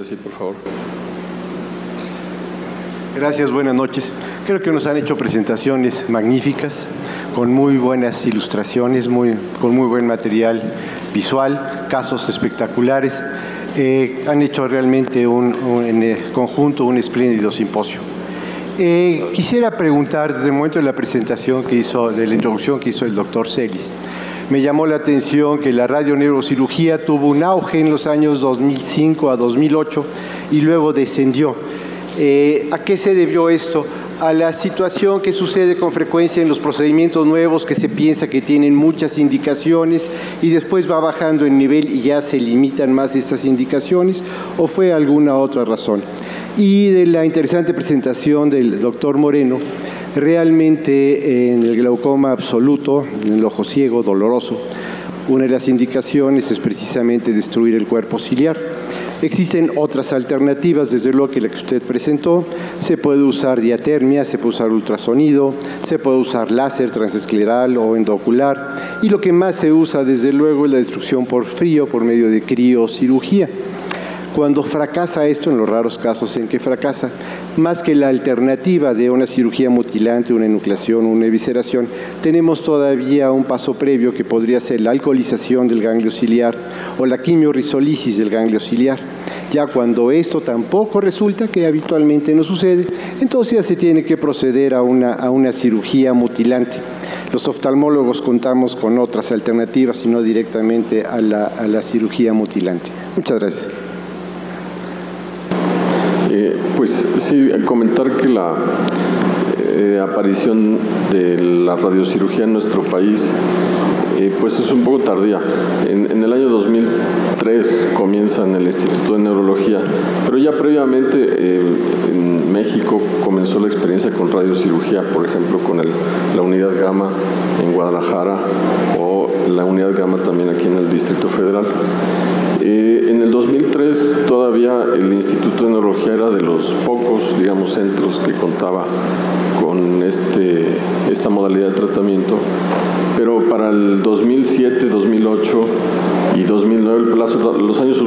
Sí, por favor. Gracias, buenas noches. Creo que nos han hecho presentaciones magníficas, con muy buenas ilustraciones, con muy buen material visual, casos espectaculares. Han hecho realmente en conjunto un espléndido simposio. Quisiera preguntar, desde el momento de la presentación que hizo, de la introducción que hizo el doctor Celis, me llamó la atención que la radioneurocirugía tuvo un auge en los años 2005 a 2008 y luego descendió. ¿A qué se debió esto? A la situación que sucede con frecuencia en los procedimientos nuevos, que se piensa que tienen muchas indicaciones y después va bajando el nivel y ya se limitan más estas indicaciones, ¿o fue alguna otra razón? Y de la interesante presentación del doctor Moreno, realmente en el glaucoma absoluto, en el ojo ciego, doloroso, una de las indicaciones es precisamente destruir el cuerpo ciliar. Existen otras alternativas, desde luego que la que usted presentó. Se puede usar diatermia, se puede usar ultrasonido, se puede usar láser transescleral o endocular, y lo que más se usa, desde luego, es la destrucción por frío, por medio de criocirugía. Cuando fracasa esto, en los raros casos en que fracasa, más que la alternativa de una cirugía mutilante, una enucleación, una evisceración, tenemos todavía un paso previo que podría ser la alcoholización del ganglio ciliar o la quimiorrizolisis del ganglio ciliar. Ya cuando esto tampoco resulta, que habitualmente no sucede, entonces ya se tiene que proceder a una cirugía mutilante. Los oftalmólogos contamos con otras alternativas y no directamente a la cirugía mutilante. Muchas gracias. Pues sí, comentar que la aparición de la radiocirugía en nuestro país pues es un poco tardía. En el año 2003 comienza en el Instituto de Neurología, pero ya previamente en México comenzó la experiencia con radiocirugía, por ejemplo con la unidad Gamma en Guadalajara o la unidad Gamma también aquí en el Distrito Federal. En el 2003 todavía el Instituto de Neurología era de los pocos, digamos, centros que contaba con esta modalidad de tratamiento, pero para el 2007, 2008 y 2009, los años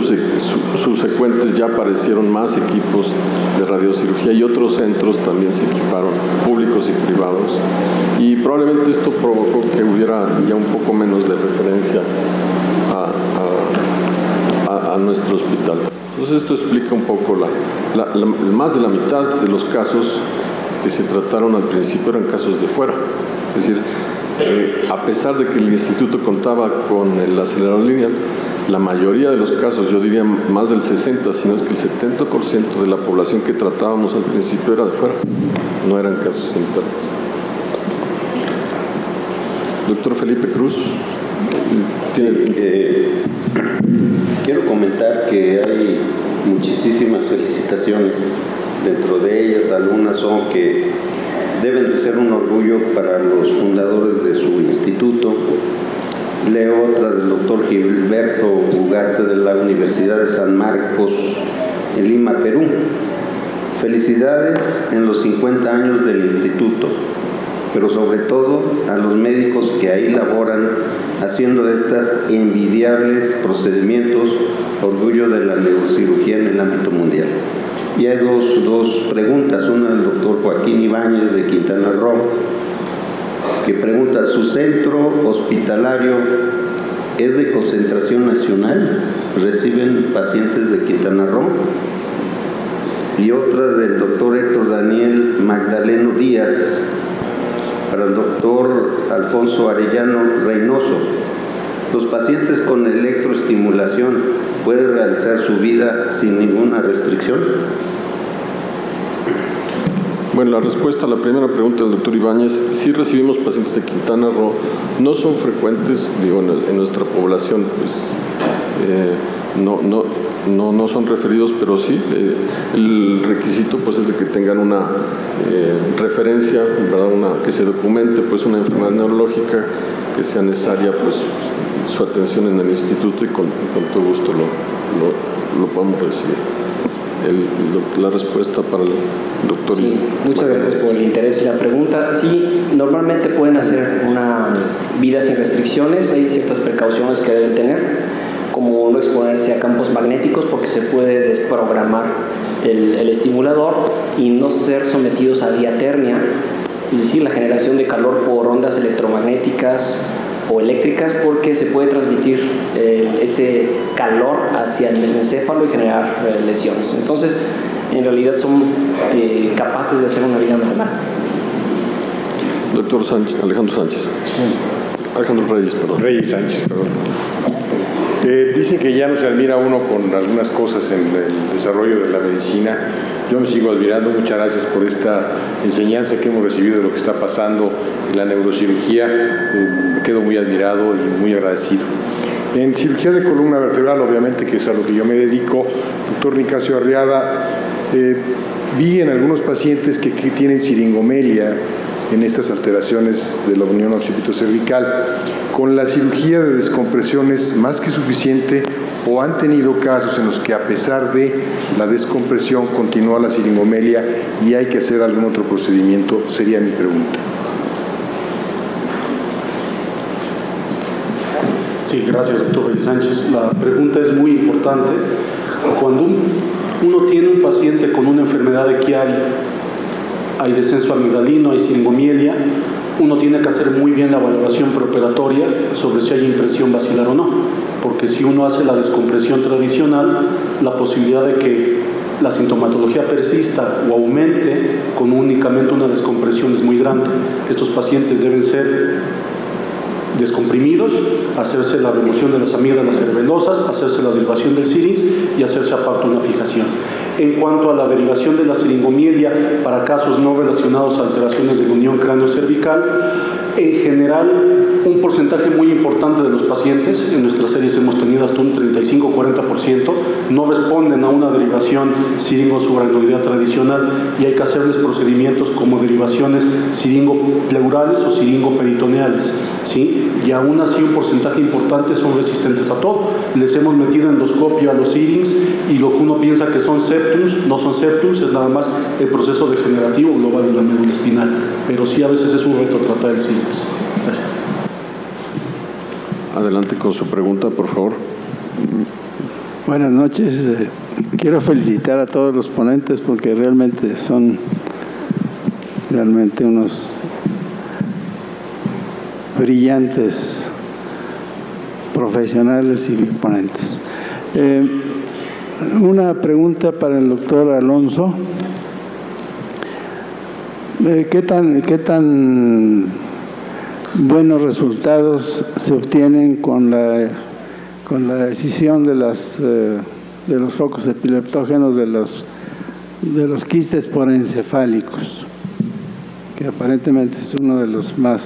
subsecuentes ya aparecieron más equipos de radiocirugía y otros centros también se equiparon, públicos y privados, y probablemente esto provocó que hubiera ya un poco menos de referencia a nuestro hospital. Entonces esto explica un poco más de la mitad de los casos que se trataron al principio eran casos de fuera. Es decir, a pesar de que el instituto contaba con el acelerador lineal, la mayoría de los casos, yo diría más del 60, si no es que el 70% de la población que tratábamos al principio era de fuera, no eran casos internos. Doctor Felipe Cruz. Quiero comentar que hay muchísimas felicitaciones. Dentro de ellas, algunas son que deben de ser un orgullo para los fundadores de su instituto. Leo otra del doctor Gilberto Ugarte de la Universidad de San Marcos en Lima, Perú. Felicidades en los 50 años del instituto, pero sobre todo a los médicos que ahí laboran haciendo estas envidiables procedimientos, orgullo de la neurocirugía en el ámbito mundial. Y hay dos preguntas, una del doctor Joaquín Ibáñez de Quintana Roo, que pregunta: ¿su centro hospitalario es de concentración nacional? ¿Reciben pacientes de Quintana Roo? Y otra del doctor Héctor Daniel Magdaleno Díaz, para el doctor Alfonso Arellano Reynoso: ¿los pacientes con electroestimulación pueden realizar su vida sin ninguna restricción? Bueno, la respuesta a la primera pregunta del doctor Ibáñez: sí recibimos pacientes de Quintana Roo, no son frecuentes, digo, en nuestra población, pues no son referidos, pero sí, el requisito pues es de que tengan una referencia, ¿verdad? Que se documente pues una enfermedad neurológica que sea necesaria pues su atención en el instituto, y con todo gusto lo podemos recibir. La respuesta para el doctor. Sí, muchas gracias por el interés y la pregunta. Sí, normalmente pueden hacer una vida sin restricciones, hay ciertas precauciones que deben tener. como no exponerse a campos magnéticos, porque se puede desprogramar el estimulador y no ser sometidos a diatermia, es decir, la generación de calor por ondas electromagnéticas o eléctricas, porque se puede transmitir este calor hacia el mesencéfalo y generar lesiones. Entonces, en realidad son capaces de hacer una vida normal. Doctor Sánchez, Alejandro Sánchez. Alejandro Reyes, perdón. Reyes Sánchez, perdón. Dicen que ya no se admira uno con algunas cosas en el desarrollo de la medicina. Yo me sigo admirando. Muchas gracias por esta enseñanza que hemos recibido de lo que está pasando en la neurocirugía. Me quedo muy admirado y muy agradecido. En cirugía de columna vertebral, obviamente, que es a lo que yo me dedico, doctor Nicasio Arriada, vi en algunos pacientes que tienen siringomelia en estas alteraciones de la unión occipito-cervical. Con la cirugía de descompresión es más que suficiente, o han tenido casos en los que a pesar de la descompresión continúa la siringomelia y hay que hacer algún otro procedimiento, sería mi pregunta. Sí, gracias, doctor Reyes Sánchez. La pregunta es muy importante. Cuando uno tiene un paciente con una enfermedad de Chiari, hay descenso amigdalino, hay siringomielia, uno tiene que hacer muy bien la valoración preoperatoria sobre si hay impresión basilar o no, porque si uno hace la descompresión tradicional, la posibilidad de que la sintomatología persista o aumente con únicamente una descompresión es muy grande. Estos pacientes deben ser descomprimidos, hacerse la remoción de las amígdalas cerebelosas, hacerse la derivación del sirix y hacerse aparte una fijación. En cuanto a la derivación de la siringomielia para casos no relacionados a alteraciones de la unión cráneo-cervical, en general, un porcentaje muy importante de los pacientes, en nuestras series hemos tenido hasta un 35-40%, no responden a una derivación siringo-subaracnoidea tradicional y hay que hacerles procedimientos como derivaciones siringo-pleurales o siringo-peritoneales, ¿sí? Y aún así un porcentaje importante son resistentes a todo. Les hemos metido endoscopio a los sirings y lo que uno piensa que son septums, no son septums, es nada más el proceso degenerativo global de la médula espinal, pero sí a veces es un reto tratar el sirings. Gracias. Adelante con su pregunta, por favor. Buenas noches. Quiero felicitar a todos los ponentes porque realmente son unos brillantes profesionales y ponentes. Una pregunta para el doctor Alonso. ¿Qué tan buenos resultados se obtienen con la decisión de los focos epileptógenos de los quistes porencefálicos, que aparentemente es uno de los más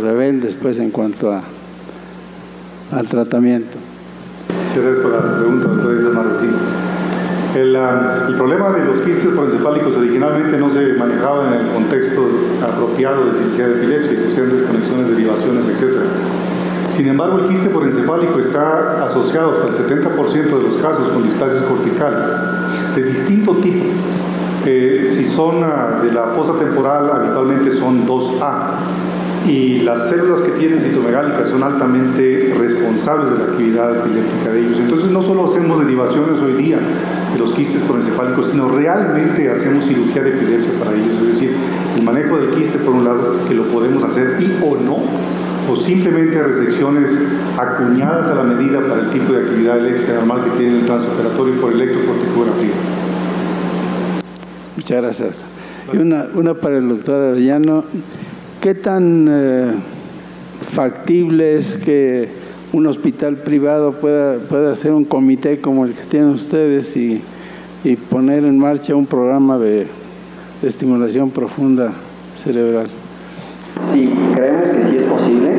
rebeldes pues en cuanto al tratamiento? Gracias por la pregunta, doctor Edgar Marroquín. El problema de los quistes porencefálicos originalmente no se manejaba en el contexto apropiado de cirugía de epilepsia, se hacían desconexiones, derivaciones, etc. Sin embargo, el quiste porencefálico está asociado hasta el 70% de los casos con displasias corticales de distinto tipo. Si son de la fosa temporal, habitualmente son 2A. Y las células que tienen citomegálicas son altamente responsables de la actividad epiléptica de ellos. Entonces no solo hacemos derivaciones hoy día de los quistes porencefálicos, sino realmente hacemos cirugía de epilepsia para ellos. Es decir, el manejo del quiste por un lado, que lo podemos hacer y o no, o simplemente resecciones acuñadas a la medida para el tipo de actividad eléctrica normal que tiene el transoperatorio por electrocorticografía. Muchas gracias. Y una para el doctor Arellano. ¿Qué tan factible es que un hospital privado pueda hacer un comité como el que tienen ustedes y poner en marcha un programa de estimulación profunda cerebral? Sí, creemos que sí es posible.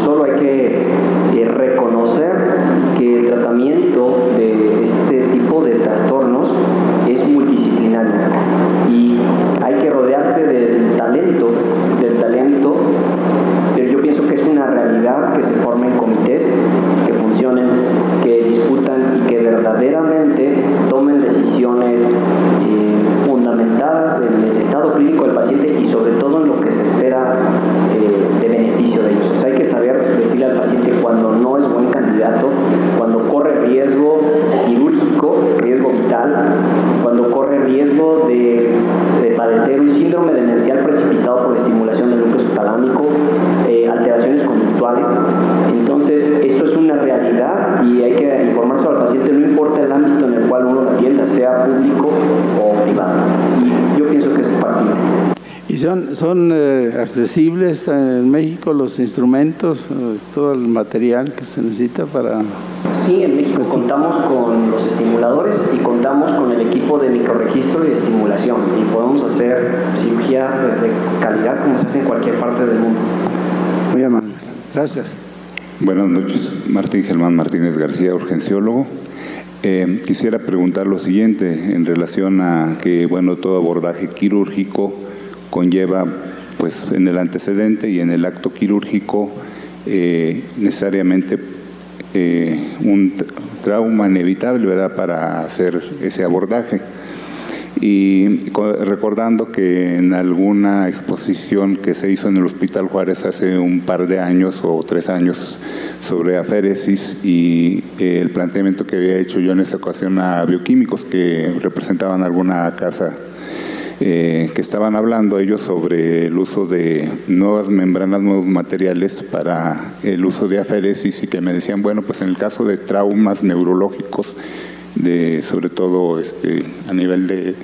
Solo hay que reconocer que el tratamiento de este tipo de trastornos es multidisciplinario y hay que rodearse del talento, pero yo pienso que es una realidad que se formen comités, que funcionen, que discutan y que verdaderamente tomen decisiones fundamentadas en el estado clínico del paciente y sobre todo en público o privado. Y yo pienso que es factible. ¿Y son accesibles en México los instrumentos, todo el material que se necesita para...? Sí, en México contamos con los estimuladores y contamos con el equipo de microregistro y de estimulación, y podemos hacer cirugía de calidad como se hace en cualquier parte del mundo. Muy amables. Gracias. Buenas noches. Martín Germán Martínez García, urgenciólogo. Quisiera preguntar lo siguiente en relación a que, bueno, todo abordaje quirúrgico conlleva, pues, en el antecedente y en el acto quirúrgico necesariamente un trauma inevitable, ¿verdad?, para hacer ese abordaje. Y recordando que en alguna exposición que se hizo en el Hospital Juárez hace un par de años o 3 años sobre aféresis y el planteamiento que había hecho yo en esa ocasión a bioquímicos que representaban alguna casa, que estaban hablando ellos sobre el uso de nuevas membranas, nuevos materiales para el uso de aféresis, y que me decían, bueno, pues en el caso de traumas neurológicos, sobre todo a nivel de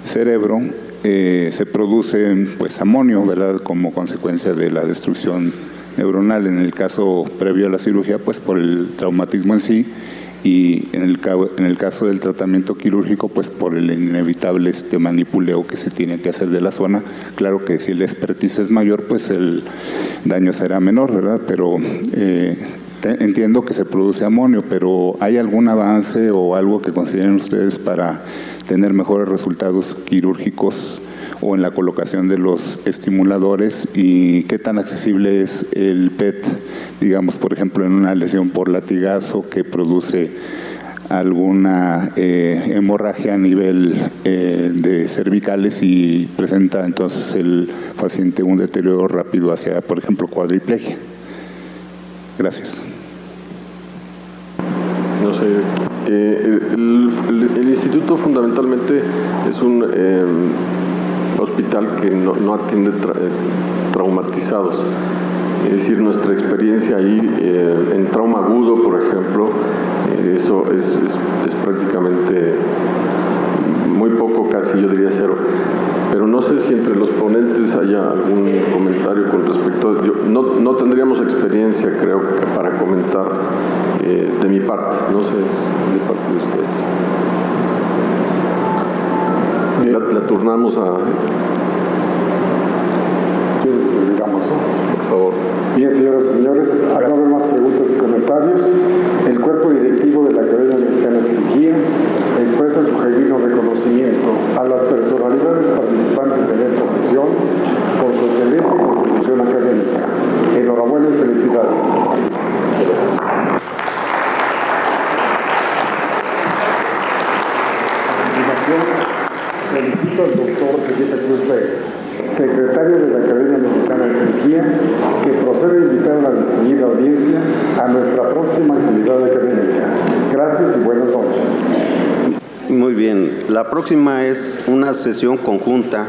cerebro, se produce, pues, amonio, ¿verdad?, como consecuencia de la destrucción neuronal. En el caso previo a la cirugía, pues por el traumatismo en sí, y en el caso del tratamiento quirúrgico, pues por el inevitable manipuleo que se tiene que hacer de la zona. Claro que si el expertise es mayor, pues el daño será menor, ¿verdad? Pero entiendo que se produce amonio, pero ¿hay algún avance o algo que consideren ustedes para tener mejores resultados quirúrgicos o en la colocación de los estimuladores? ¿Y qué tan accesible es el PET, digamos, por ejemplo, en una lesión por latigazo que produce alguna hemorragia a nivel de cervicales y presenta entonces el paciente un deterioro rápido hacia, por ejemplo, cuadriplegia? Gracias. No sé, el instituto fundamentalmente es un hospital que no atiende traumatizados. Es decir, nuestra experiencia ahí en trauma agudo, por ejemplo, eso es prácticamente muy poco, casi yo diría cero. Pero no sé si entre los ponentes haya algún comentario con respecto a... No tendríamos experiencia, creo, para comentar de mi parte, no sé, de parte de ustedes. La turnamos a... Digamos, ¿no? Por favor. Bien, señoras y señores, al no haber más preguntas y comentarios, el cuerpo directivo de la Academia Mexicana de Cirugía expresa su genuino reconocimiento a las personalidades participantes en esta sesión por su excelente contribución académica. Enhorabuena y felicidades. A continuación, felicito al doctor Felipe Cruz Vega, secretario de la Academia Mexicana de Cirugía, que procede a invitar a la distinguida audiencia a nuestra próxima actividad académica. Gracias y buenas noches. Muy bien, la próxima es una sesión conjunta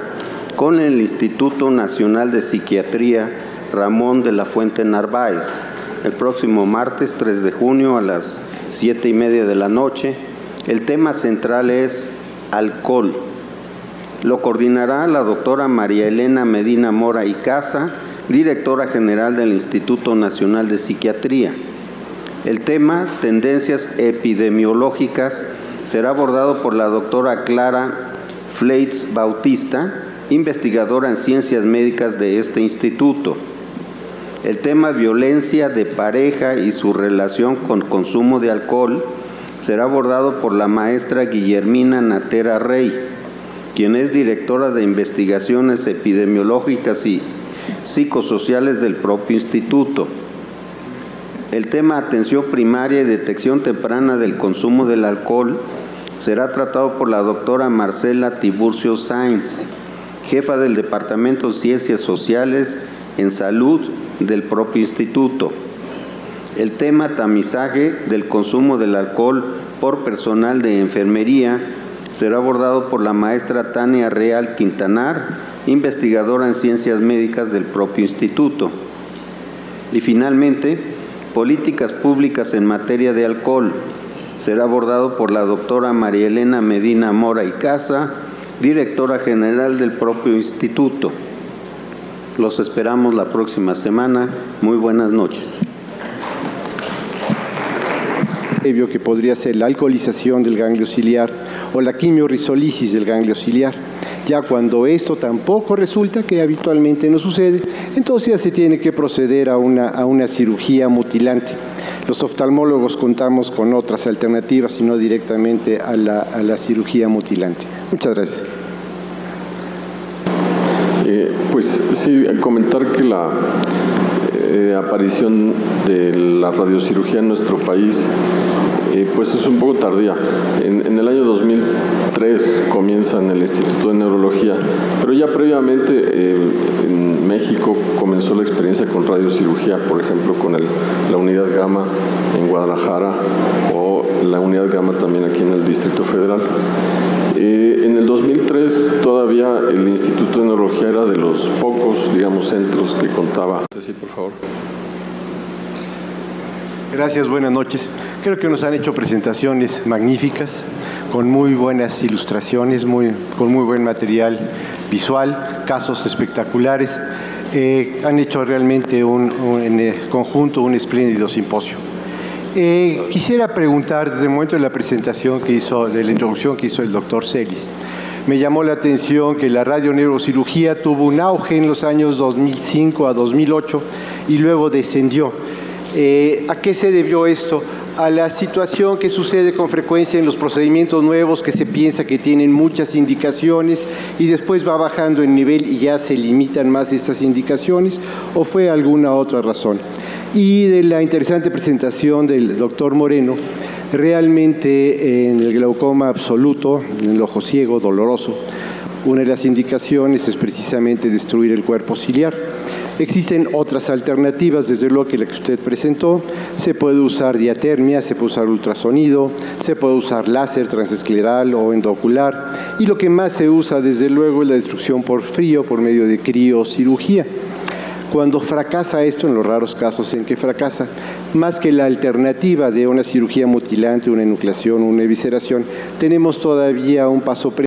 con el Instituto Nacional de Psiquiatría Ramón de la Fuente Narváez, el próximo martes 3 de junio a las 7:30 de la noche. El tema central es alcohol. Lo coordinará la doctora María Elena Medina Mora y Casa, directora general del Instituto Nacional de Psiquiatría. El tema, tendencias epidemiológicas, será abordado por la doctora Clara Fleitz Bautista, investigadora en ciencias médicas de este instituto. El tema, violencia de pareja y su relación con consumo de alcohol, será abordado por la maestra Guillermina Natera Rey, quien es directora de investigaciones epidemiológicas y psicosociales del propio instituto. El tema atención primaria y detección temprana del consumo del alcohol será tratado por la doctora Marcela Tiburcio Sáenz, jefa del Departamento de Ciencias Sociales en Salud del propio instituto. El tema tamizaje del consumo del alcohol por personal de enfermería será abordado por la maestra Tania Real Quintanar, investigadora en ciencias médicas del propio instituto. Y finalmente, políticas públicas en materia de alcohol Será abordado por la doctora María Elena Medina Mora y Casa, directora general del propio instituto. Los esperamos la próxima semana. Muy buenas noches. Que podría ser la alcoholización del ganglio ciliar o la quimiorrizolisis del ganglio ciliar. Ya cuando esto tampoco resulta, que habitualmente no sucede, entonces ya se tiene que proceder a una cirugía mutilante. Los oftalmólogos contamos con otras alternativas y no directamente a la cirugía mutilante. Muchas gracias. Pues sí, comentar que la aparición de la radiocirugía en nuestro país pues es un poco tardía. En el año 2003 comienza en el Instituto de Neurología, pero ya previamente en México comenzó la experiencia con radiocirugía, por ejemplo con la unidad Gamma en Guadalajara o la unidad Gamma también aquí en el Distrito Federal. En el 2003 todavía el Instituto de Neurología era de los pocos, digamos, centros que contaba. Sí, por favor. Gracias, buenas noches. Creo que nos han hecho presentaciones magníficas, con muy buenas ilustraciones, con muy buen material visual, casos espectaculares. Han hecho realmente en conjunto un espléndido simposio. Quisiera preguntar, desde el momento de la presentación de la introducción que hizo el doctor Celis, me llamó la atención que la radioneurocirugía tuvo un auge en los años 2005 a 2008 y luego descendió. ¿A qué se debió esto? A la situación que sucede con frecuencia en los procedimientos nuevos, que se piensa que tienen muchas indicaciones y después va bajando el nivel y ya se limitan más estas indicaciones, ¿o fue alguna otra razón? Y de la interesante presentación del doctor Moreno, realmente en el glaucoma absoluto, en el ojo ciego, doloroso, una de las indicaciones es precisamente destruir el cuerpo ciliar. Existen otras alternativas, desde luego que la que usted presentó. Se puede usar diatermia, se puede usar ultrasonido, se puede usar láser transescleral o endocular, y lo que más se usa, desde luego, es la destrucción por frío, por medio de criocirugía. Cuando fracasa esto, en los raros casos en que fracasa, más que la alternativa de una cirugía mutilante, una enucleación, una evisceración, tenemos todavía un paso previo.